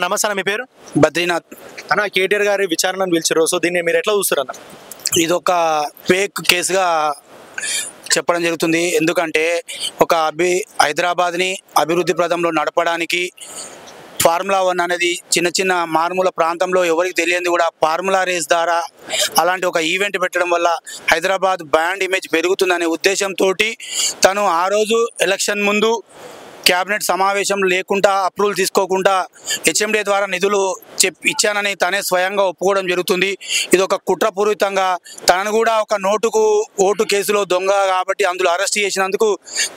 నమస్తే అన్న, మీ పేరు? బద్రీనాథ్. అన్న, కేటీఆర్ గారి విచారణను పిలిచారు. సో దీన్ని మీరు ఎట్లా చూస్తారు అన్న? ఇదొక ఫేక్ కేసుగా చెప్పడం జరుగుతుంది. ఎందుకంటే హైదరాబాద్ని అభివృద్ధి ప్రదంలో నడపడానికి ఫార్ములా 1 అనేది చిన్న చిన్న మారుమూల ప్రాంతంలో ఎవరికి తెలియంది కూడా ఫార్ములా రేస్ ద్వారా అలాంటి ఒక ఈవెంట్ పెట్టడం వల్ల హైదరాబాద్ బ్రాండ్ ఇమేజ్ పెరుగుతుందనే ఉద్దేశంతో తను ఆ రోజు ఎలక్షన్ ముందు క్యాబినెట్ సమావేశం లేకుండా అప్రూవల్ తీసుకోకుండా హెచ్ఎండి ద్వారా నిధులు ఇచ్చానని తనే స్వయంగా ఒప్పుకోవడం జరుగుతుంది. ఇది ఒక కుట్రపూరితంగా తనను కూడా ఒక ఓటు కేసులో దొంగ కాబట్టి అందులో అరెస్ట్ చేసినందుకు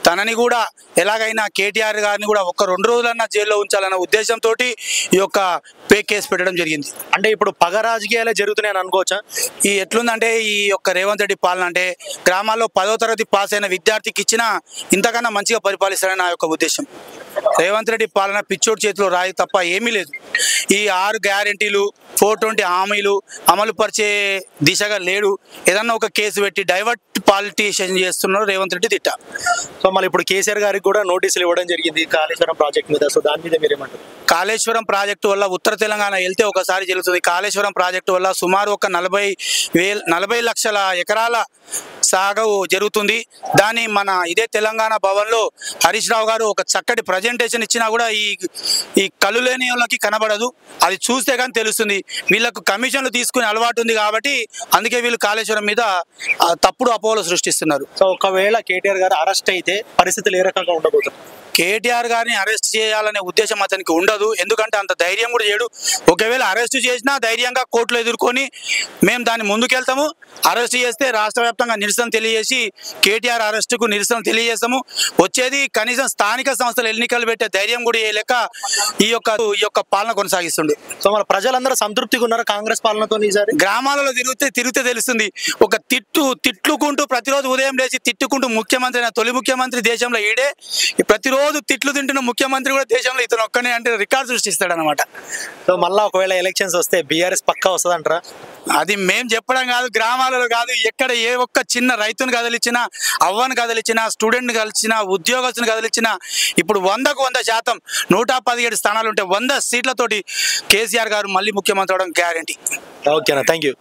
తనని కూడా ఎలాగైనా కేటీఆర్ గారిని కూడా 1-2 రోజులన్నా జైల్లో ఉంచాలన్న ఉద్దేశంతో ఈ యొక్క ఫేక్ కేసు పెట్టడం జరిగింది. అంటే ఇప్పుడు పగ రాజకీయాలే జరుగుతున్నాయని అనుకోవచ్చా? ఈ ఎట్లుందంటే ఈ యొక్క రేవంత్ రెడ్డి పాలన అంటే గ్రామాల్లో 10వ తరగతి పాస్ అయిన విద్యార్థికి ఇచ్చినా ఇంతకన్నా మంచిగా పరిపాలిస్తారని నా యొక్క ఉద్దేశం. రేవంత్ రెడ్డి పాలన పిచ్చోడి చేతిలో రాయి తప్ప ఏమీ లేదు. ఈ 6 గ్యారెంటీలు 420 హామీలు అమలు పరిచే దిశగా లేడు. ఏదన్నా ఒక కేసు పెట్టి డైవర్ట్ పాలిటిషియన్ చేస్తున్నారు రేవంత్ రెడ్డి తిట్ట. సో మళ్ళీ ఇప్పుడు కేసీఆర్ గారికి కూడా నోటీసులు ఇవ్వడం జరిగింది కాళేశ్వరం ప్రాజెక్ట్ మీద. సో దాని మీద మీరేమంటారు? కాళేశ్వరం ప్రాజెక్టు వల్ల ఉత్తర తెలంగాణ వెళ్తే ఒకసారి జరుగుతుంది. కాళేశ్వరం ప్రాజెక్టు వల్ల సుమారు ఒక 40 లక్షల ఎకరాల సాగు జరుగుతుంది. దాన్ని మన ఇదే తెలంగాణ భవన్లో హరీష్ రావు గారు ఒక చక్కటి ప్రజెంటేషన్ ఇచ్చినా కూడా ఈ కళ్ళు లేని వాళ్ళకి కనబడదు. అది చూస్తే కానీ తెలుస్తుంది. వీళ్ళకు కమిషన్లు తీసుకునే అలవాటు ఉంది కాబట్టి అందుకే వీళ్ళు కాళేశ్వరం మీద తప్పుడు అపోహలు సృష్టిస్తున్నారు. సో ఒకవేళ కేటీఆర్ గారు అరెస్ట్ అయితే పరిస్థితులు ఏ రకంగా ఉండబోతుంది? కేటీఆర్ గారిని అరెస్ట్ చేయాలనే ఉద్దేశం అతనికి ఉండదు. ఎందుకంటే అంత ధైర్యం కూడా చేయడు. ఒకవేళ అరెస్ట్ చేసినా ధైర్యంగా కోర్టులో ఎదుర్కొని మేము దాన్ని ముందుకెళ్తాము. అరెస్ట్ చేస్తే రాష్ట్ర వ్యాప్తంగా నిరసన తెలియజేసి కేటీఆర్ అరెస్టుకు నిరసన తెలియజేస్తాము. వచ్చేది కనీసం స్థానిక సంస్థలు ఎన్నికలు పెట్టే ధైర్యం కూడా చేయలేక ఈ యొక్క పాలన కొనసాగిస్తుండు. సో మన ప్రజలందరూ సంతృప్తిగా ఉన్నారు కాంగ్రెస్ పాలనతో? ఈసారి గ్రామాలలో తిరిగితే తెలుస్తుంది. ఒక తిట్టుకుంటూ ప్రతిరోజు ఉదయం లేచి తిట్టుకుంటూ ముఖ్యమంత్రి అయిన తొలి ముఖ్యమంత్రి దేశంలో ఈడే, ప్రతిరోజు తిట్లు తింటున్న ముఖ్యమంత్రి కూడా దేశంలో ఇతను ఒక్కనే అంటే రికార్డు సృష్టిస్తాడు అనమాట. సో మళ్ళీ ఒకవేళ ఎలక్షన్స్ వస్తే బీఆర్ఎస్ పక్కా వస్తుందంటారా? అది మేము చెప్పడం కాదు, గ్రామాలలో కాదు, ఎక్కడ ఏ ఒక్క చిన్న రైతును కదిలిచ్చినా, అవ్వను కదిలిచ్చినా, స్టూడెంట్ని కదిలిచ్చినా, ఉద్యోగస్తుని కదిలిచ్చినా ఇప్పుడు 100కు 100% 117 స్థానాలు ఉంటే 100 సీట్లతోటి కేసీఆర్ గారు మళ్ళీ ముఖ్యమంత్రి అవడం గ్యారంటీ. ఓకేనా, థ్యాంక్ యూ.